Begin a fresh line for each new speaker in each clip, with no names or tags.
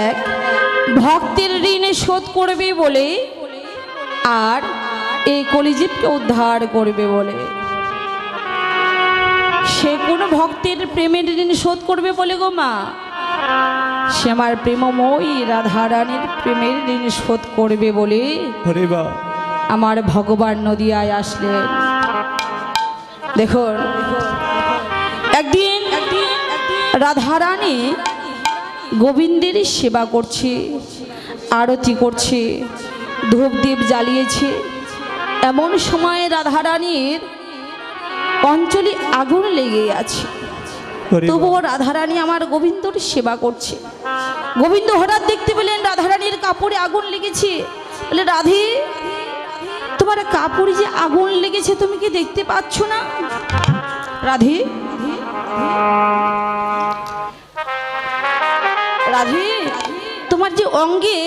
এক ভক্তের ঋণ শোধ করবে বলে, আর এই কলিজীবকে উদ্ধার করবে বলে। সে কোন ভক্তের প্রেমের ঋণ শোধ করবে বলে গো মা? সে আমার প্রেমময়ী রাধারানীর প্রেমের ঋণ শোধ করবে বলে আমার ভগবান নদিয়ায় আসলেন। দেখুন, একদিন রাধারানী গোবিন্দের সেবা করছে, আরতি করছে, ধূপদীপ জ্বালিয়েছে। এমন সময় রাধারানীর অঞ্চলে আগুন লেগে আছে, তবুও রাধারানী আমার গোবিন্দর সেবা করছে। গোবিন্দ হঠাৎ দেখতে পেলেন রাধারানীর কাপড়ে আগুন লেগেছে। বলে, রাধে, তোমার কাপড়ে যে আগুন লেগেছে তুমি কি দেখতে পাচ্ছ না? রাধে, রাধে, তোমার যে অঙ্গে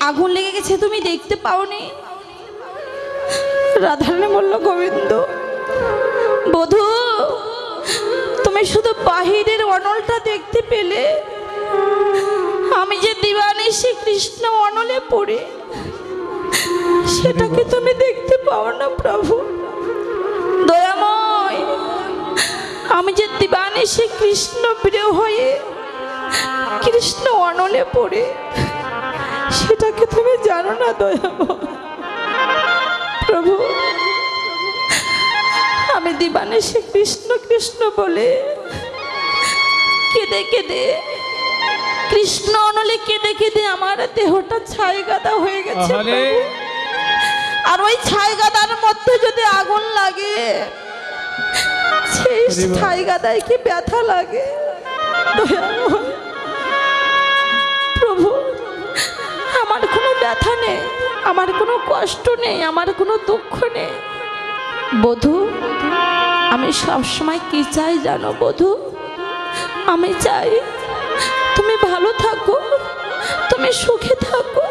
আগুন লেগে গেছে তুমি দেখতে পাওনি? রাধারানী বলল, গোবিন্দ বধূ, তুমি শুধু বাহিরের অনলটা দেখতে পেলে, আমি যে দিবানিশি কৃষ্ণ অনলে পড়ে সেটাকে তুমি দেখতে পাও না প্রভু। দয়াময়, আমি যে দিবানিশি কৃষ্ণ প্রিয় হয়ে কৃষ্ণ অনলে পড়ে সেটাকে তুমি জানো না দয়াময়। প্রভু, আমি দিবানিশি কৃষ্ণ কৃষ্ণ বলে কেঁদে কেঁদে, কৃষ্ণ অনলে কেঁদে কেঁদে আমার দেহটা ছাই গাদা হয়ে গেছে। আর ওই ছাই গাদার মধ্যে যদি আগুন লাগে, সেই ছাই গাদায় কি ব্যথা লাগে? প্রভু, আমার কোনো ব্যথা নেই, আমার কোনো কষ্ট নেই, আমার কোনো দুঃখ নেই। বধূ, আমি সবসময় কি চাই জানো বধূ? আমি চাই তুমি ভালো থাকো, তুমি সুখে থাকো।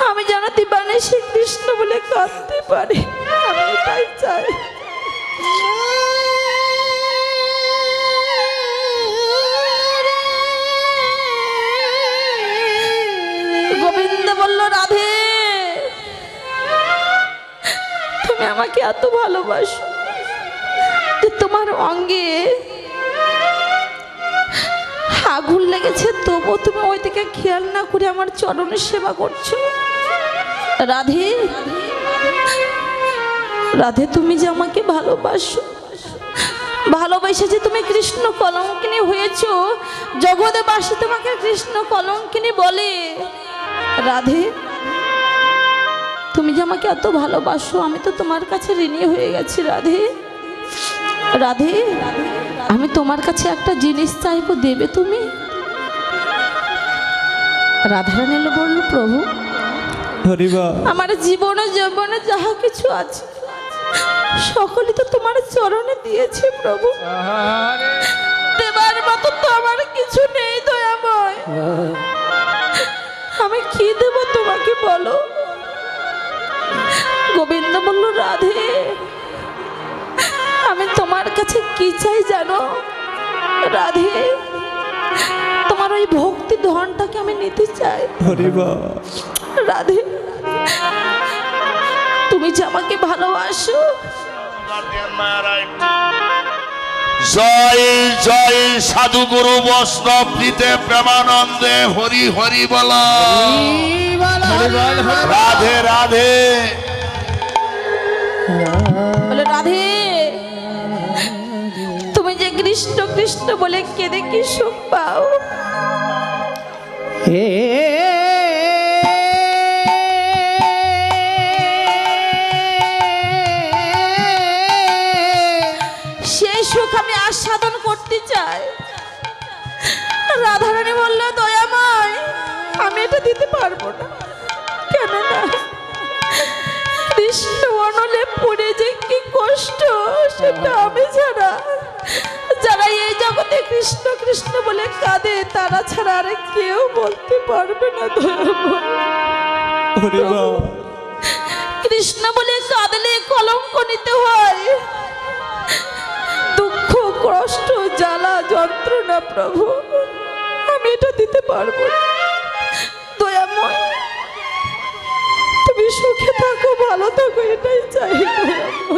আমি যেন দিবানিশি কৃষ্ণ বলে কাঁদতে পারি, আমি এটাই চাই। গোবিন্দ বলল, রাধে, তুমি আমাকে এত ভালোবাসো যে তোমার অঙ্গে আগুন লেগেছে, তবু তুমি ওই দিকে খেয়াল না করে আমার চরণের সেবা করছো। রাধে, রাধে, তুমি যে আমাকে ভালোবাসো, ভালোবাসে যে তুমি কৃষ্ণ কলঙ্কিনী হয়েছো, জগৎবাসী তোমাকে কৃষ্ণ কলঙ্কিনী বলে। রাধে, তুমি যে আমাকে এত ভালোবাসো, আমি তো তোমার কাছে ঋণী হয়ে গেছি। রাধে, রাধে, আমি তোমার কাছে একটা জিনিস চাইবো, দেবে তুমি? রাধারানী বলল, প্রভু, আমার জীবনে যৌবনে যাহা কিছু আছে সকলে তো তোমার চরণে দিয়েছে প্রভু, দেবার মতো তো আমার কিছু নেই দয়াময়। আমি কি দেব তোমাকে বলো? গোবিন্দ বলল, রাধে, আমি তোমার কাছে কি চাই জানো? রাধে, তোমার ওই ভক্তি ধনটাকে আমি নিতে চাই। রাধে, তুমি যে আমাকে ভালোবাসো।
জয় জয় সাধু গুরু বৈষ্ণব প্রীতে প্রেমানন্দে হরি হরি বলা। রাধে রাধে।
বলে, রাধে, তুমি যে কৃষ্ণ কৃষ্ণ বলে কেঁদে কি সুখ পাও? সেই সুখ আমি আস্বাদন করতে চাই। রাধারানী বলল, দয়াময়, আমি এটা দিতে পারবো না। কেননা কৃষ্ণ অনলে পড়ে যে কি কষ্ট, সেটা আমি ছাড়া, যারা এই জগতে কৃষ্ণ কৃষ্ণ বলে কাঁদে, তারা ছাড়া আর কেউ বলতে পারবে না। কৃষ্ণ বলে কাঁদলে কলঙ্ক নিতে হয়, দুঃখ কষ্ট জ্বালা যন্ত্রণা। প্রভু, আমি এটা দিতে পারবো না। ভালো থাকো, এটাই চাই গো।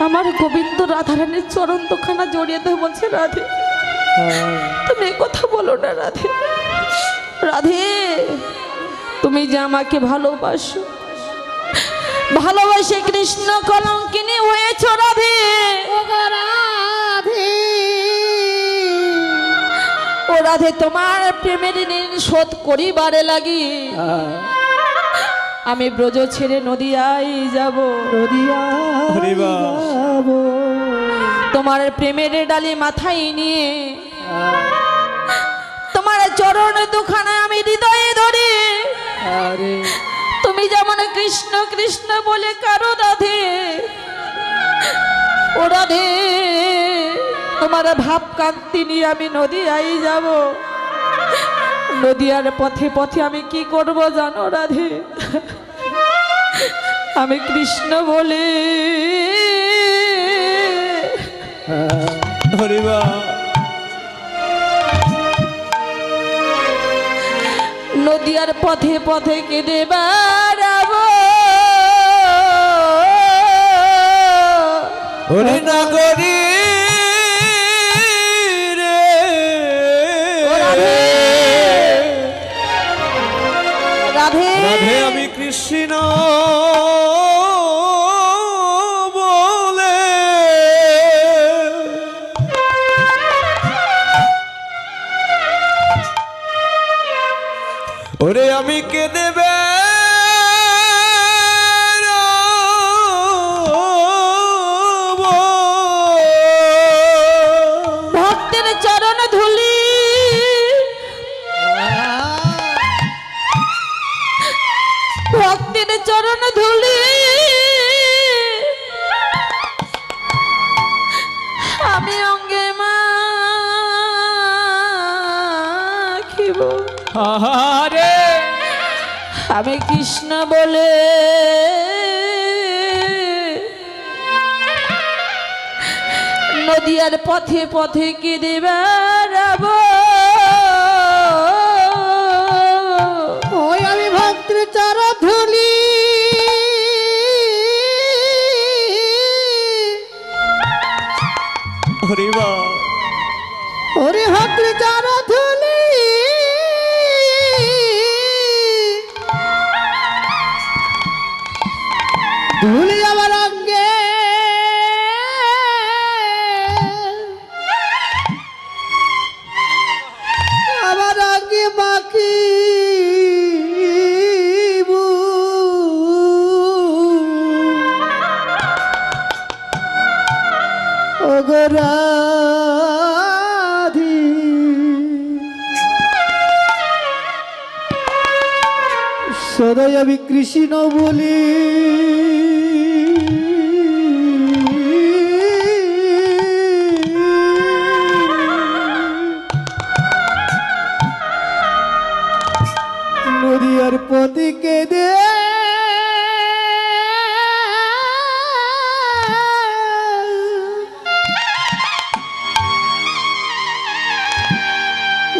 আমার গোবিন্দ রাধারানীর চরণ দুখানা জড়িয়ে দেবো বলছে। রাধে, তুমি এ কথা বলো না রাধে। রাধে, তুমি যে আমাকে ভালোবাসো, ভালোবাসে কৃষ্ণ কলঙ্কিনী হয়েছ রাধে। ও রাধে, তোমার প্রেমের ঋণ শোধ করিবারে লাগি আমি ব্রজ ছেড়ে নদিয়ায় যাব। তোমার প্রেমের ডালি মাথায় নিয়ে তোমার চরণ দুখানা আমি হৃদয়ে ধরি। তুমি যেমন কৃষ্ণ কৃষ্ণ বলে কারো রাধে, ও রাধে তোমার ভাব কান্তি নিয়ে আমি নদিয়ায় যাব। নদিয়ার পথে পথে আমি কি করব জানো রাধে? আমি কৃষ্ণ বলে নদিয়ার পথে পথে কেঁদে বেড়াবো।
ওরে নাগরী রে,
রাধে রাধে
রাধে আমি কৃষ্ণ বলে ওরে আমি কেঁদে
ভক্তের চরণ ধুলি ভক্তের চরণ ধুলি আমি অঙ্গে মাখিব।
আহারে
আমি কৃষ্ণ বলে নদিয়ার পথে পথে কেঁদে বেড়াবো।
ওই আমি ভক্তের চরণ ধুলি হরিবা ওরে ভক্তের চরণ ধুলি ধুলি আমার অঙ্গে আমার অঙ্গে মাখি রাধি সদাই আমি কৃষ্ণ বলি নদিয়ার পথিকে দে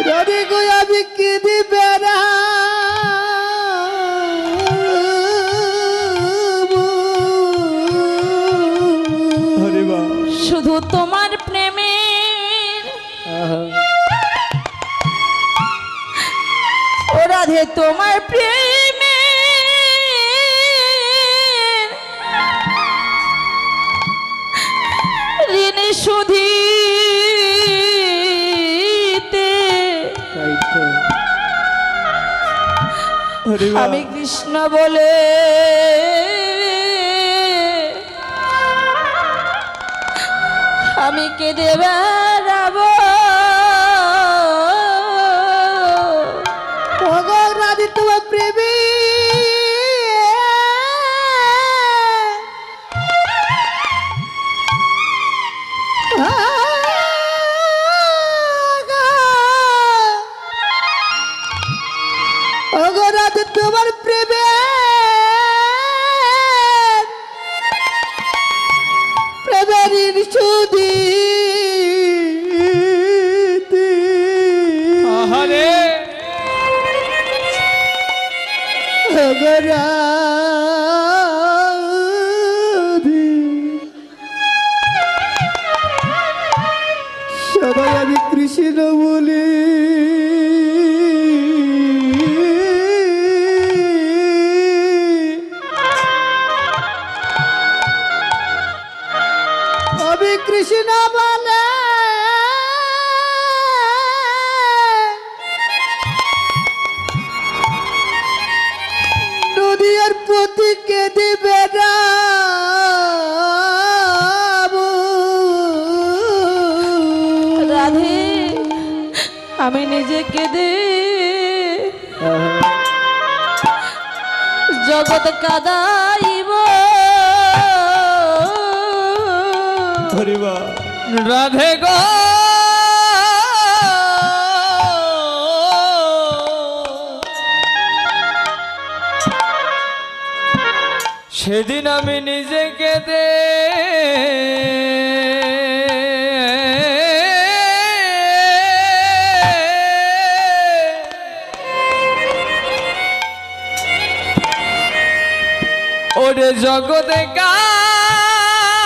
রাধে গো আমি কেঁদে বেড়াবো।
শুধু তোমার প্রেমে ও রাধে, তোমার প্রেমে ঋণ শুধিতে আমি কৃষ্ণ বলে আমি কেঁদে বেড়াবো।
রাধে তোমার প্রেমী রাধে তোমার প্রেমে প্রেমের সুদি রাধে সবাই আমি কৃষ্ণ বলি আমি কৃষ্ণ বলে নদীর প্রতি কেঁদে বেড়াবো
রাধে আমি নিজে কেঁদে জগৎ কাদাইব
রাধে গো সেদিন আমি নিজেকে দে ওরে জগতে কাঁদাব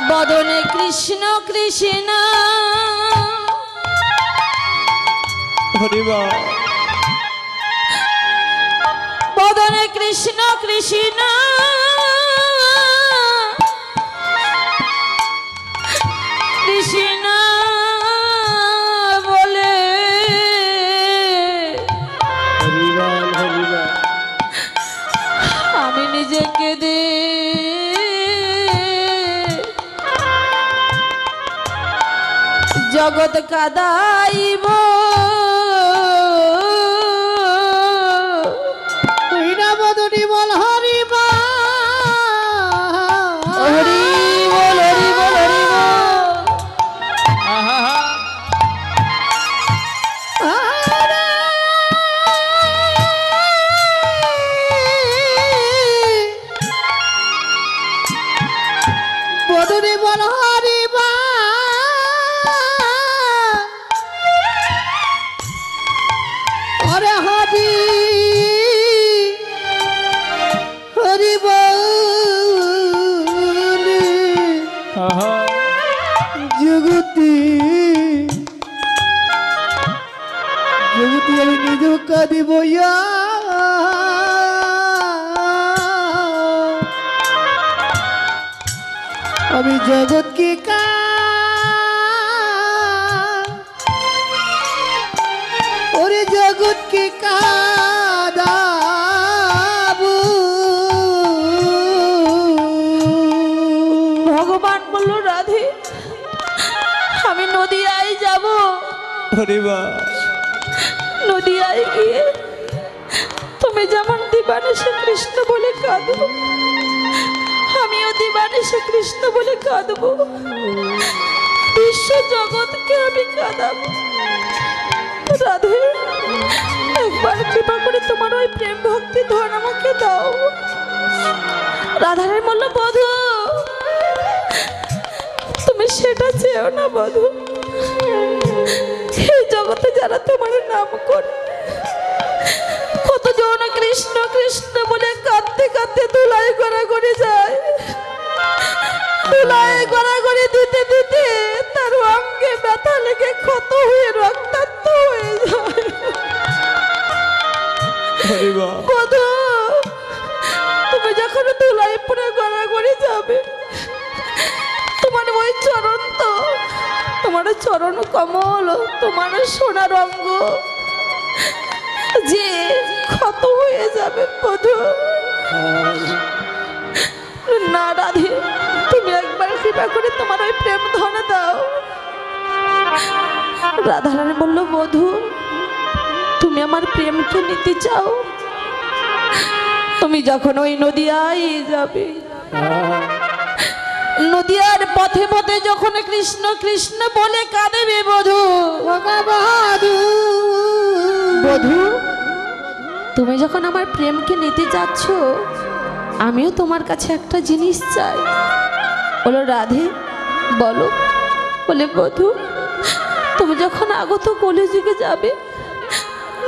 বদনে কৃষ্ণ কৃষ্ণ
হরিবা
বদনে কৃষ্ণ কৃষ্ণ কৃষ্ণ বলে আমি নিজেকে দে জগৎ কাদাইব
বদনি বল হরিবা
হরি বল হরি বল হরি বল
আহা
বদনি বল হরিবা অরে হরি হরি বলে
আহা
জগতি জগতি আমি নিজ কাঁদিব আমি জগৎকে ওরে জগৎকে কাঁদাবো
ভগবান বলল রাধে আমি নদিয়ায় যাব
হরিবা
নদিয়ায় গিয়ে তুমি যেমন দিবানিশে কৃষ্ণ বলে কাঁদো আমিও দিবানিশে কৃষ্ণ বলে কাঁদবো বিশ্ব জগৎকে আমি কাঁদাবো রাধে একবার কৃপা করে তোমার ওই প্রেম ভক্তি ধন আমাকে দাও রাধারানী বলল বধূ তুমি সেটা চেয়েও না বধূ এই জগতে যারা তোমার নাম করে কতজন কৃষ্ণ কৃষ্ণ বলে কাঁদতে কাঁদতে ধুলাই গড়াগড়ি যায় ধুলাই গড়াগড়ি দিতে দিতে তার অঙ্গে ব্যথা লেগে ক্ষত হয়ে রক্তাক্ত হয়ে যায়
হরিবা
বধূ তুমি যখন ধুলাই পরে গড়াগড়ি যাবে তোমার ওই চরণ তো তোমার চরণ কমল তোমার সোনার অঙ্গ যে ক্ষত হয়ে যাবে বধূ না রাধে তুমি একবার কৃপা করে তোমার ওই প্রেম ধন দাও রাধারানী বলল বধূ তুমি আমার প্রেমকে নিতে চাও তুমি যখন ওই নদিয়ায় যাবে নদিয়ার পথে পথে যখন কৃষ্ণ কৃষ্ণ বলে কাঁদেবে বধূ বধূ তুমি যখন আমার প্রেমকে নিতে যাচ্ছ আমিও তোমার কাছে একটা জিনিস চাই বলো রাধে বলো। বলে বধূ, তুমি যখন আগত কলিযুগে যাবে,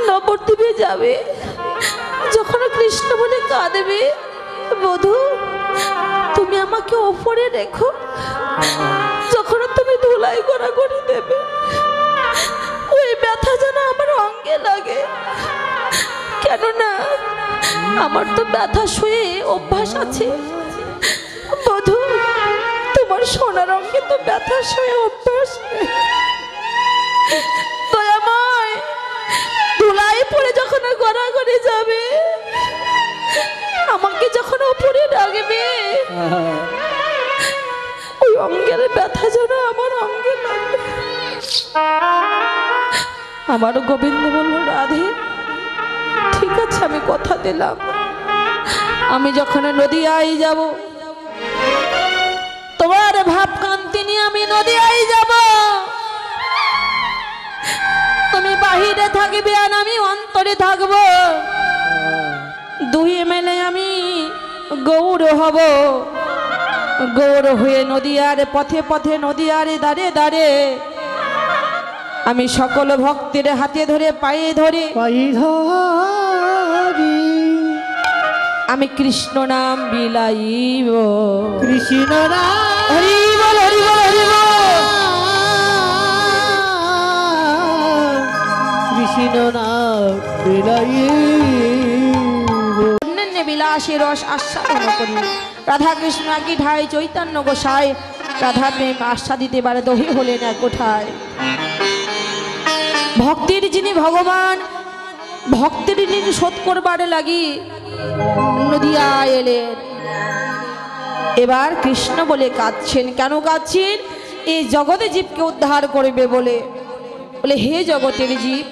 নবদ্বীপে যাবে, যখন কৃষ্ণ বলে কাঁদবে, বধূ তুমি আমাকে ওপরে রেখো। যখন তুমি ধুলাই গড়াগড়ি দেবে, ওই ব্যথা যেন আমার অঙ্গে লাগে, কেননা আমার তো ব্যথা শুয়ে অভ্যাস আছে। বধূ তোমার সোনার অঙ্গে তো ব্যথা শুয়ে অভ্যাস নেই। দয়াময়, ধুলাই পড়ে যখন গড়াগড়ি যাবে, আমাকে যখন ওপরে ডাকবে, ওই অঙ্গের ব্যথা যেন আমার অঙ্গে লাগে। আমার গোবিন্দ বলল, রাধে ঠিক আছে, আমি কথা দিলাম, আমি যখন নদিয়ায় যাব, তোমার ভাবকান্তি নিয়ে আমি নদিয়ায় যাব। তুমি বাহিরে থাকবে আর আমি অন্তরে থাকব, দুই মেলে আমি গৌর হব। গৌর হয়ে নদিয়ার পথে পথে, নদিয়ার দাঁড়ে দাঁড়ে আমি সকল ভক্তের হাতে ধরে পায়ে ধরে আমি কৃষ্ণ নাম বিলাইব।
কৃষ্ণ নাম
হরি বল, হরি বল, হরি বল।
কৃষ্ণ নাম
অন্যান্য বিলাসী রস আস্বাদন করি, রাধা কৃষ্ণ কি ঠাই চৈতন্য গোসাই, রাধা প্রেম আস্বাদিতে বারে দহি হলেন এক কোঠায়। ভক্তির যিনি ভগবান, ভক্তির যিনি শোধ করবার লাগি নদিয়া এলেন। এবার কৃষ্ণ বলে কাঁদছেন। কেন কাঁদছেন? এই জগতে জীবকে উদ্ধার করবে বলে। বলে হে জগতের জীব,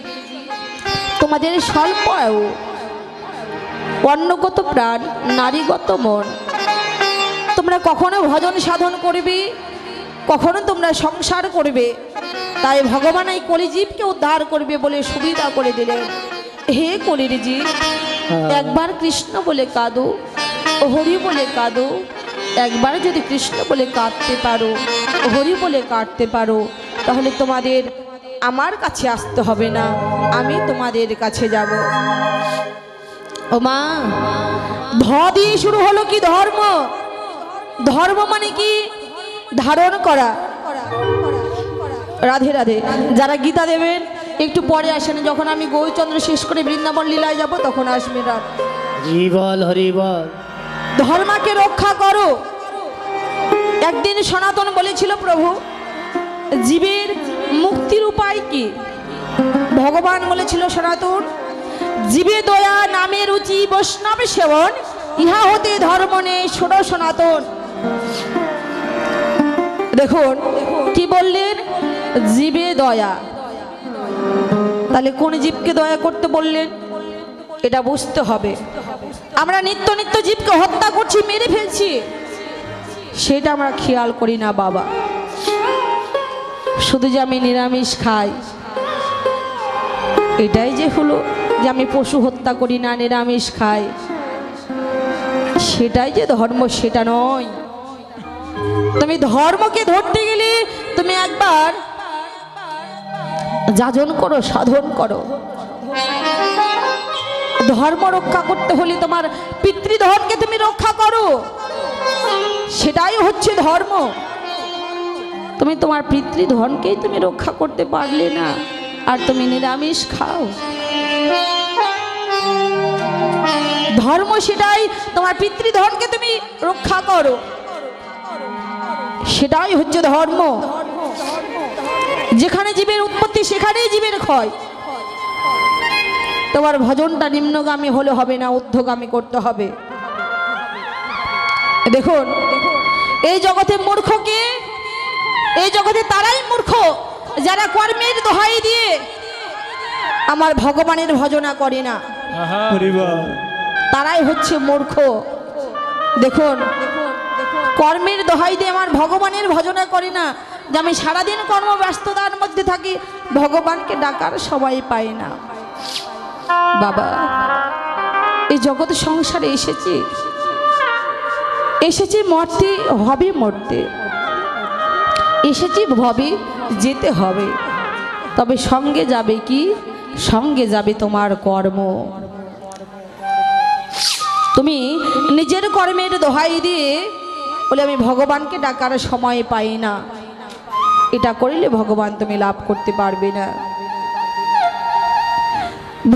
তোমাদের স্বল্প আয়ু, অন্নগত প্রাণ, নারীগত মন, তোমরা কখনো ভজন সাধন করবে, কখনো তোমরা সংসার করবে, তাই ভগবান এই কলিজীবকে উদ্ধার করবে বলে সুবিধা করে দিলেন। হে কলির জীব, একবার কৃষ্ণ বলে কাঁদো, হরি বলে কাঁদো। একবার যদি কৃষ্ণ বলে কাঁদতে পারো, হরি বলে কাঁদতে পারো, তাহলে তোমাদের আমার কাছে আসতে হবে না, আমি তোমাদের কাছে যাব। ও মা, ধ দিয়ে শুরু হলো কি ধর্ম? ধর্ম মানে কি? ধারণ করা। রাধে রাধে। যারা গীতা দেবেন একটু পরে আসেন, যখন আমি গৌরচন্দ্র শেষ করে বৃন্দাবন লীলায় যাব তখন আসবেন।
হরিবল হরিবল।
ধর্মকে রক্ষা করো। একদিন সনাতন বলেছিল, প্রভু জীবের মুক্তির উপায় কি? ভগবান বলেছিল, সনাতন জীবে দয়া নামে রুচি বৈষ্ণব সেবন, ইহা হতে ধর্ম নেই ষোড় সনাতন। দেখুন কি বললেন, জীবে দয়া। তাহলে কোন জীবকে দয়া করতে বললেন এটা বুঝতে হবে। আমরা নিত্য নিত্য জীবকে হত্যা করছি, মেরে ফেলছি, সেটা আমরা খেয়াল করি না বাবা। শুধু যে আমি নিরামিষ খাই এটাই যে হলো যে আমি পশু হত্যা করি না, নিরামিষ খাই, সেটাই যে ধর্ম, সেটা নয়। তুমি ধর্মকে ধরতে গেলে তুমি একবার যাজন করো, সাধন করো। ধর্ম রক্ষা করতে হলে তোমার পিতৃধনকে তুমি রক্ষা করো, সেটাই হচ্ছে ধর্ম। তুমি তোমার পিতৃধনকেই তুমি রক্ষা করতে পারলে না, আর তুমি নিরামিষ খাও। ধর্ম সেটাই, তোমার পিতৃধনকে তুমি রক্ষা করো, সেটাই হচ্ছে ধর্ম। যেখানে জীবের উৎপত্তি সেখানেই জীবের ক্ষয়। তোমার ভজনটা নিম্নগামী হলে হবে না, ঊর্ধ্বগামী করতে হবে। দেখুন এই জগতে মূর্খকে, এই জগতে তারাই মূর্খ যারা কর্মের দোহাই দিয়ে আমার ভগবানের ভজনা করে না, তারাই হচ্ছে মূর্খ। দেখুন কর্মের দোহাই দিয়ে আমার ভগবানের ভজনা করে না, যে আমি সারাদিন কর্মব্যস্ততার মধ্যে থাকি, ভগবানকে ডাকার সবাই পায় না। বাবা এই জগৎ সংসারে এসেছি মরতে হবে, মরতে। এসেছি ভবে যেতে হবে, তবে সঙ্গে যাবে কি? সঙ্গে যাবে তোমার কর্ম। তুমি নিজের কর্মের দোহাই দিয়ে বলে আমি ভগবানকে ডাকার সময় পাই না, এটা করিলে ভগবান তুমি লাভ করতে পারবে না।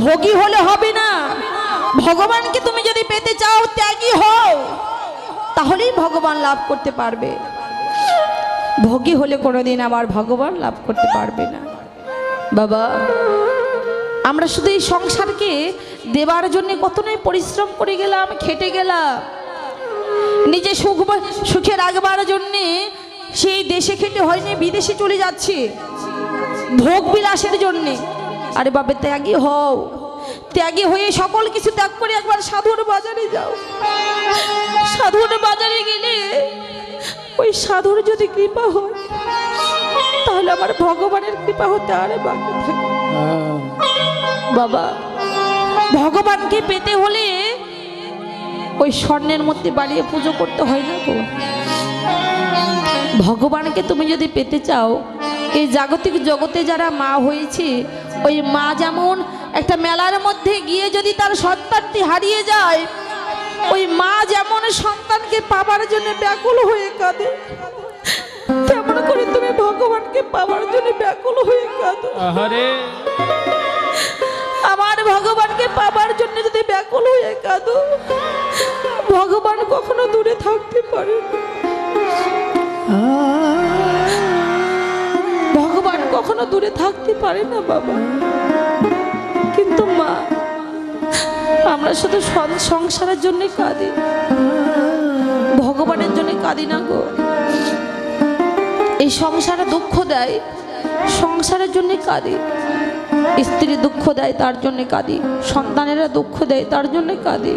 ভোগী হলে হবে না, ভগবানকে তুমি যদি পেতে চাও ত্যাগী হও, তাহলেই ভগবান লাভ করতে পারবে। ভোগী হলে কোনোদিন আবার ভগবান লাভ করতে পারবে না। বাবা, আমরা শুধু এই সংসারকে দেবার জন্য কত নয় পরিশ্রম করে গেলাম, খেটে গেলাম। নিজে সুখে রাখবার জন্যে সেই দেশে খেটে হয়নি, বিদেশে চলে যাচ্ছে ভোগ বিলাসের জন্যে। আরে বাবা, ত্যাগী হও, ত্যাগী হয়ে সকল কিছু ত্যাগ করে একবার সাধুর বাজারে যাও। সাধুর বাজারে গেলে ওই সাধুর যদি কৃপা হয়, তাহলে আমার ভগবানের কৃপা হতে আরে বাকি থাকে। বাবা, ভগবানকে পেতে হলে ওই স্বর্ণের মধ্যে বাড়িয়ে পুজো করতে হয় না গো। ভগবানকে তুমি যদি পেতে চাও, এই জাগতিক জগতে যারা মা হয়েছে, ওই মা যেমন একটা মেলার মধ্যে গিয়ে যদি তার সন্তানটি হারিয়ে যায়, ওই মা যেমন সন্তানকে পাবার জন্য ব্যাকুল হয়ে কাঁদে, তেমন করে তুমি ভগবানকে পাবার জন্য ব্যাকুল হয়ে কাঁদো। আমার ভগবানকে পাবার জন্য যদি ব্যাকুল হয়ে কাঁদো, ভগবান কখনো দূরে থাকতে পারে না। ভগবান কখনো দূরে থাকতে পারে না বাবা। কিন্তু মা, আমরা শুধু সংসারের জন্য কাঁদি, ভগবানের জন্য কাঁদি না গো। এই সংসারে দুঃখ দেয়, সংসারের জন্য কাঁদি। স্ত্রী দুঃখ দেয়, তার জন্য কাঁদি। সন্তানেরা দুঃখ দেয়, তার জন্য কাঁদি।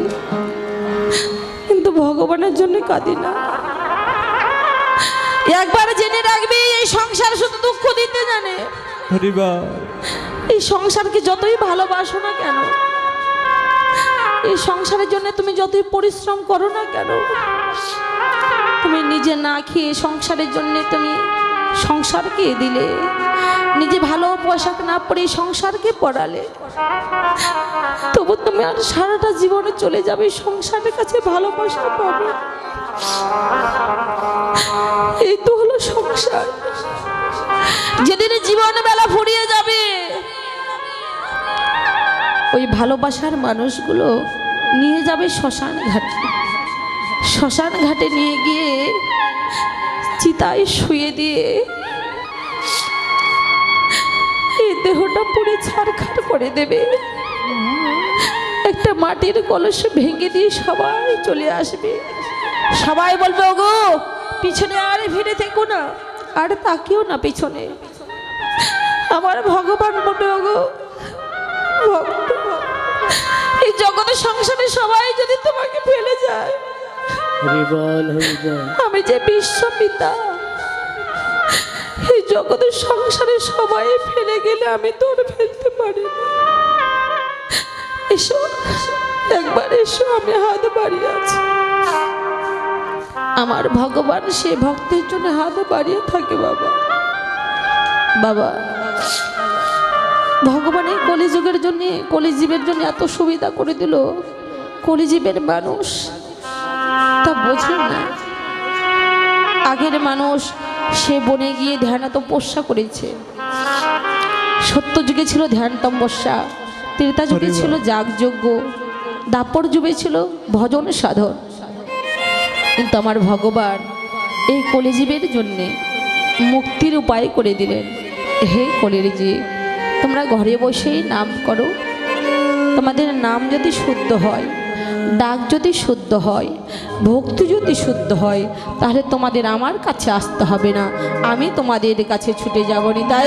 কিন্তু ভগবানের জন্য কাঁদি না। একবার জেনে রাখবি, এই সংসার শুধু দুঃখ দিতে জানে। এই সংসারকে যতই ভালোবাসো না কেন, এই সংসারের জন্য তুমি যতই পরিশ্রম করো না কেন, তুমি নিজে না খেয়ে সংসারের জন্য তুমি সংসারকে দিলে, নিজে ভালো পোশাক না পরে সংসারকে পড়ালে, তবু তুমি আর সারাটা জীবনে চলে যাবে সংসারের কাছে ভালোবাসা পাবে। এই তো হলো সংসার। যেদিন জীবন বেলা ফুরিয়ে যাবে, ওই ভালোবাসার মানুষগুলো নিয়ে যাবে শ্মশান ঘাটে। শ্মশান ঘাটে নিয়ে গিয়ে চিতায় শুয়ে দিয়ে এই দেহটা পুড়ে ছারখার করে দেবে। একটা মাটির কলস ভেঙে দিয়ে সবাই চলে আসবে। সবাই বলবে, ওগো পিছনে আর ফিরে থেকো না, আর তাকিও না পিছনে। আমার ভগবান বলবে, ওগো ভক্ত, এই জগতের সংসারে সবাই যদি তোমাকে ফেলে যায়, আমি যে বিশ্বপিতা, এই জগতের সংসারে সবাই ফেলে গেলে আমি তোর ফেলতে পারি না। এসো, একবার এসো, আমি হাত বাড়িয়ে আছি। আমার ভগবান সে ভক্তের জন্য হাত বাড়িয়ে থাকে বাবা। বাবা, ভগবান এই কলিযুগের জন্য, কলিজীবের জন্য এত সুবিধা করে দিল। কলিজীবের মানুষ তা বোঝে না। আগের মানুষ সে বনে গিয়ে ধ্যান তপস্যা করেছে। সত্য যুগে ছিল ধ্যান তপস্যা, ত্রেতা যুগে ছিল যাগযজ্ঞ, দাপর যুগে ছিল ভজন সাধন। কিন্তু আমার ভগবান এই কলিজীবের জন্যে মুক্তির উপায় করে দিলেন। হে কলির জীব, তোমরা ঘরে বসেই নাম করো। তোমাদের নাম যদি শুদ্ধ হয়, ডাক যদি শুদ্ধ হয়, ভক্তি যদি শুদ্ধ হয়, তাহলে তোমাদের আমার কাছে আসতে হবে না, আমি তোমাদের কাছে ছুটে যাব নি। তাই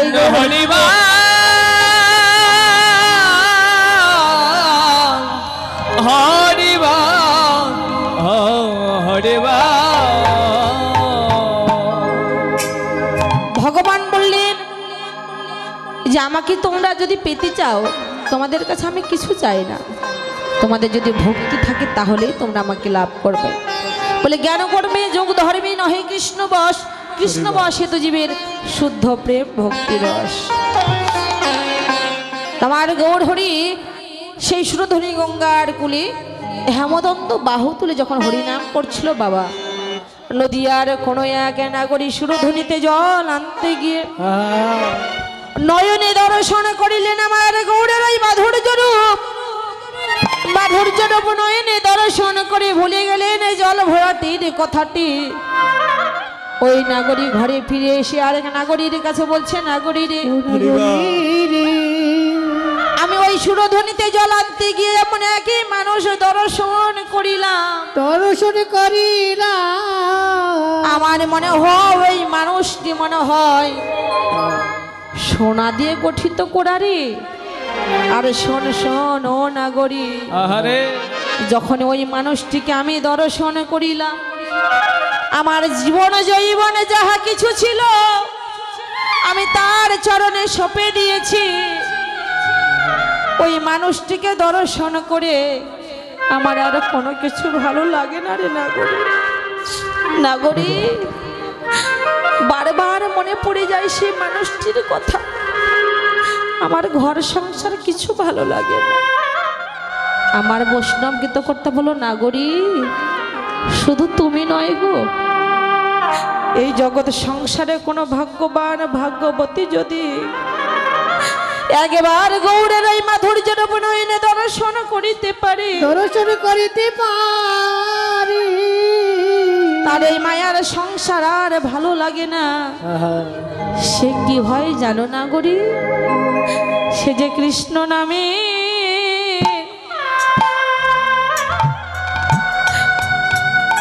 ভগবান বললেন যে আমাকে তোমরা যদি পেতে চাও, তোমাদের কাছে আমি কিছু চাই না। তোমাদের যদি ভক্তি থাকে তাহলেই তোমরা আমাকে লাভ করবে। বলে জ্ঞান করবে যোগ ধর্মে ন নহে কৃষ্ণ বশ, কৃষ্ণ বশে তো জীবের শুদ্ধ প্রেম ভক্তি রস। তোমার গৌর হরি সেই সুরধনী গঙ্গার কুলে হেমদন্ত বাহু তুলে যখন হরিনাম করছিল বাবা, নদিয়ার কোনো এক নাগরী সুরধনীতে জল আনতে গিয়ে নয়নে দর্শন করিলেন আমার গৌরের ওই মাধুর্য রূপ। মাধুর্য রূপ নয়নে দর্শন করে ভুলে গেলেন জল ভরাটির কথাটি। ওই নাগরী ঘরে ফিরে এসে আরেক নাগরীর কাছে বলছে, নাগরী রে, আমি ওই সুরধ্বনিতে জল আনতে গিয়ে এমন একই মানুষ দর্শন করিলাম। আমার মনে হয় ওই মানুষটি মনে হয় সোনা দিয়ে গঠিত কোড়ারে। আর শোন শোন ও নাগরী,
আহারে
যখন ওই মানুষটিকে আমি দর্শন করিলাম, আমার জীবন জৈবনে যাহা কিছু ছিল আমি তার চরণে সঁপে দিয়েছি। ওই মানুষটিকে দর্শন করে আমার আর কোনো কিছু ভালো লাগে না রে নাগরী। নাগরী, বারবার মনে পড়ে যায় সেই মানুষটির কথা। আমার ঘর সংসার কিছু ভালো লাগে না। আমার বৈষ্ণব গীত করতে বলো, নাগরী শুধু তুমি নয় গো, এই জগৎ সংসারে কোনো ভাগ্যবান ভাগ্যবতী যদি একবার গৌরের এই মাধুর্য নয়নে দর্শন করিতে পারে, তার এই মায়ার সংসার আর ভালো লাগে না। সে কি হয় জানো নাগরী? সে যে কৃষ্ণ নামে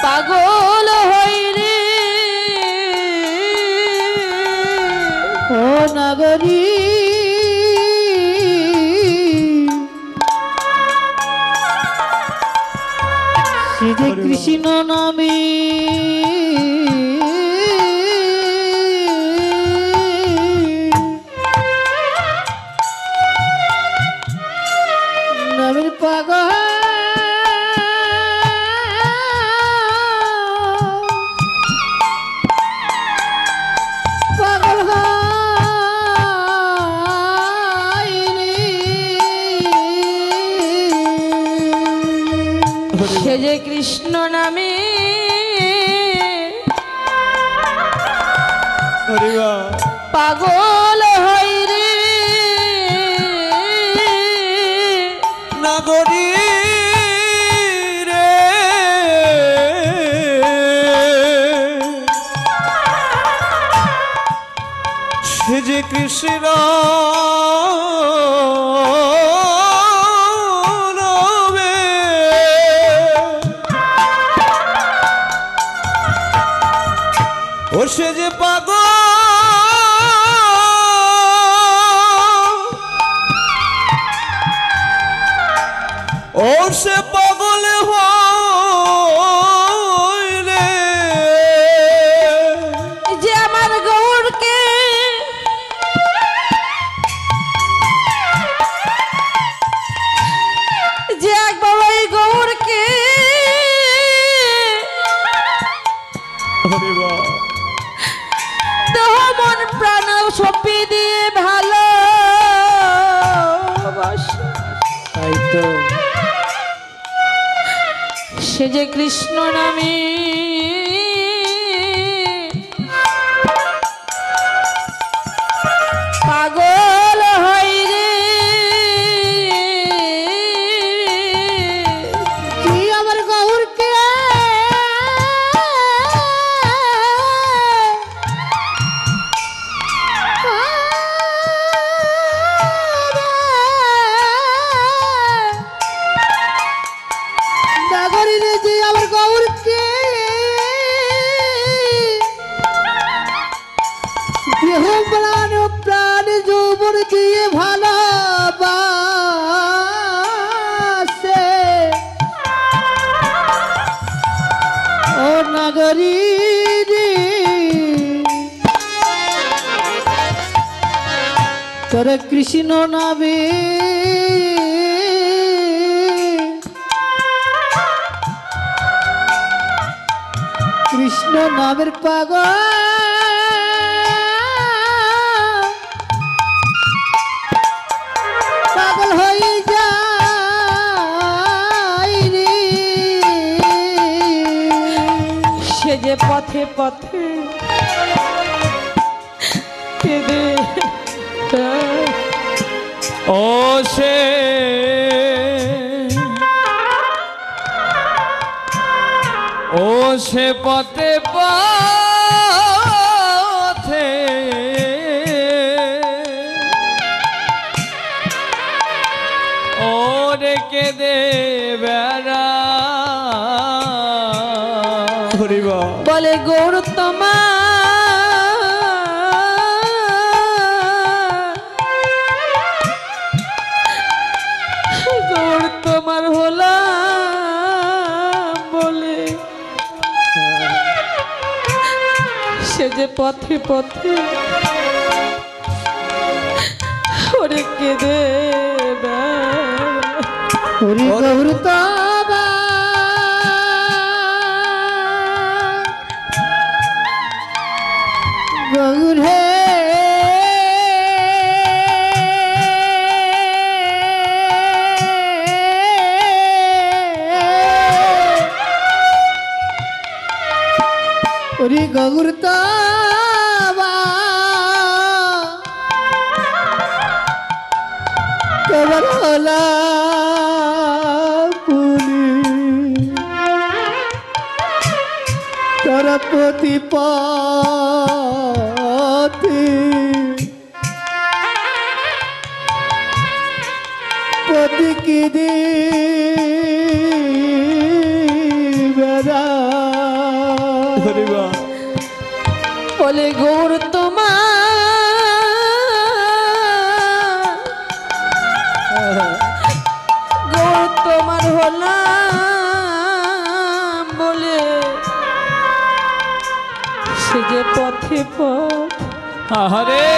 পাগল হইরে।
ও নাগরী, সে যে কৃষ্ণ নামে নামের পাগল
সে যে কৃষ্ণ নামে পাগল হইরে।
নাগরী রে, সে যে কৃষ্ণ নামে ও সে যে পাগল ওর সে পাগল হইলে
যে আমার গৌরকে যে একবার ওই গৌরকে দেহ মন প্রাণ সপি দিয়ে ভালো
তাই তো
সে যে কৃষ্ণ নামে পাগল হইরে।
তুই আমার গৌরকে নাগরী রে, যে আমার গৌরকে দেহ প্রাণ প্রাণ যৌবন দিয়ে ভালোবাসে। ও নাগরী রে, তোর কৃষ্ণ নামে কৃষ্ণ নামের পাগল পাগল হয়ে যায় রে
সে যে পথে পথে কেঁদে
ও সে পথে পথে ওরে কেঁদে বেড়া হরিবা
বলে গৌর তোমার গৌর তোমার হলাম বলে সে যে পথে পথে ওরে কেঁদে
হরি গৌর তবা গৌর হে হরি গৌর তবা তোমার হলা তারা প্রতি পথে প্রতীকী বেড়া
বলে গৌর তোমার হলাম বলে সে যে পথে
আহারে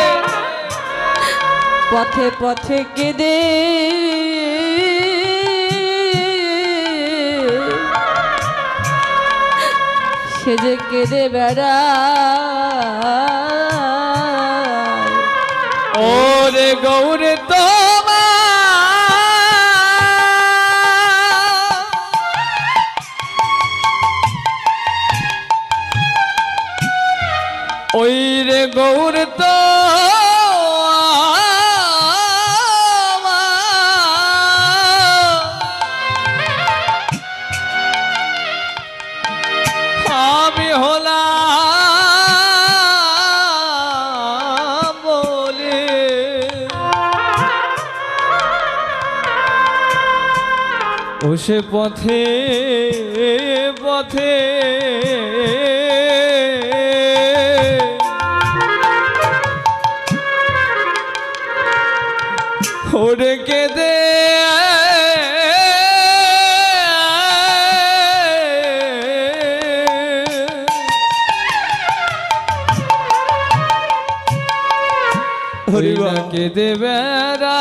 পথে পথে কেঁদে সে যে কেঁদে বেড়ায়
ওরে গৌরে তোমার ওই রে গৌর তো আমি হলাম বলে ও সে পথে পথে ওরে কেঁদে হরিবা কেঁদে বেড়া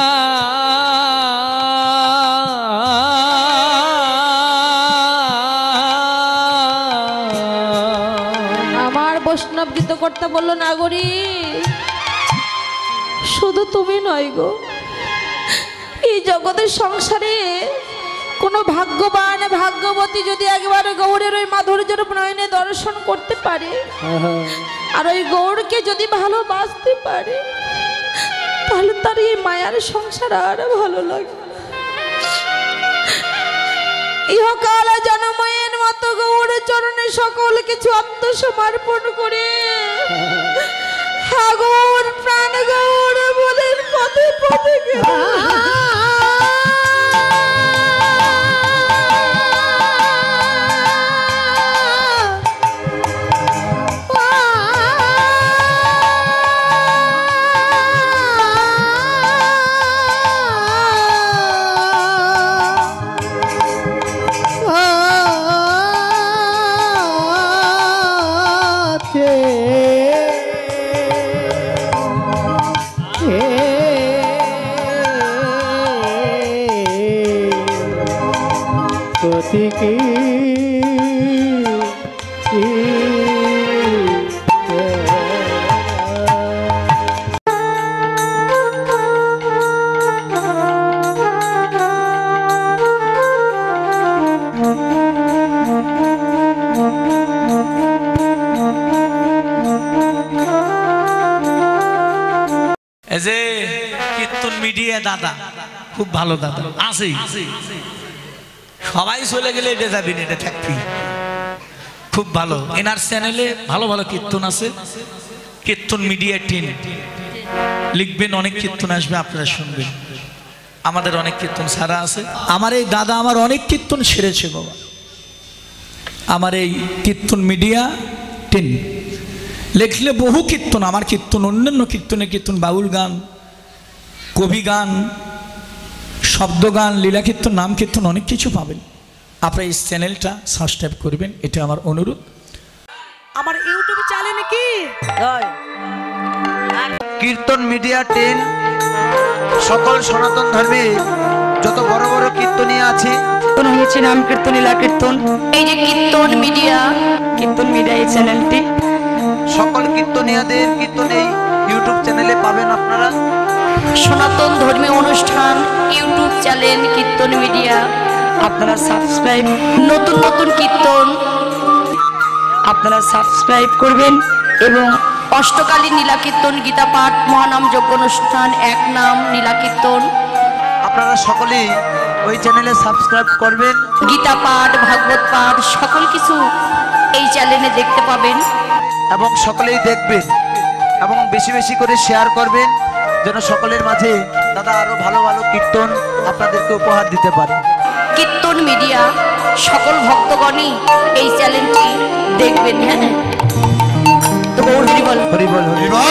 আমার বৈষ্ণব গীত করতে বললো নাগরী শুধু তুমি নয় গো এই জগতের সংসারে কোনো ভাগ্যবান ভাগ্যবতী যদি একবারে গৌরের ওই মাধুর্যের নয়নে দর্শন করতে পারে আর ওই গৌরকে যদি ভালোবাসতে পারে তাহলে তার এই মায়ার সংসার আর ভালো লাগে ইহকাল জনময়ের মতো গৌর চরণে সকল কিছু আত্মসমর্পণ করে গৌর প্রাণ গৌর বলে পথে পথে
এই যে কীর্তন মিডিয়া দাদা খুব ভালো দাদা আছে, সবাই চলে গেলে এটা যাবি না, এটা থাকবি। খুব ভালো, এনার চ্যানেলে ভালো ভালো কীর্তন আছে। কীর্তন মিডিয়া টিম লিখবেন, অনেক কীর্তন আসবে, আপনারা শুনবেন। আমাদের অনেক কীর্তন ছাড়া আছে। আমার এই দাদা আমার অনেক কীর্তন সেরেছে বাবা। আমার এই কীর্তন মিডিয়া টিম লিখলে বহু কীর্তন, আমার কীর্তন, অন্যান্য কীর্তনের কীর্তন, বাউল গান, কবি গান, শব্দ গান, লীলা কীর্তন, নাম কীর্তন, অনেক কিছু পাবেন। আপনারা এই চ্যানেলটা সাবস্ক্রাইব করবেন, এটা আমার অনুরোধ।
আমার ইউটিউব চ্যানেলে কি
কীর্তন মিডিয়া টিম সকল সনাতন ধর্মে যত বড় বড় কীর্তনীয় আছে
হয়েছে নাম কীর্তন, লীলা কীর্তন,
এই যে কীর্তন মিডিয়া
এই চ্যানেলটি
সকল কীর্তনীয়দের কীর্তন এই ইউটিউব চ্যানেলে পাবেন আপনারা।
সনাতন ধর্মীয় অনুষ্ঠান ইউটিউব চ্যানেল কীর্তন মিডিয়া,
আপনারা সাবস্ক্রাইব,
নতুন নতুন কীর্তন,
আপনারা সাবস্ক্রাইব করবেন।
এবং অষ্টকালীন নীলা কীর্তন, গীতা পাঠ, মহানাম যজ্ঞ অনুষ্ঠান, এক নাম নীলা কীর্তন,
আপনারা সকলেই ওই চ্যানেলে সাবস্ক্রাইব করবেন।
গীতা পাঠ, ভাগবত পাঠ, সকল কিছু এই চ্যানেলে দেখতে পাবেন।
এবং সকলেই দেখবেন এবং বেশি বেশি করে শেয়ার করবেন, যেন সকলের মাঝে দাদা আরো ভালো ভালো কীর্তন আপনাদেরকে উপহার দিতে পারে।
কীর্তন মিডিয়া সকল ভক্তগণই এই চ্যানেলটি দেখবেন। হ্যাঁ, তো গৌর হরি বল।
হরি বল, হরি বল।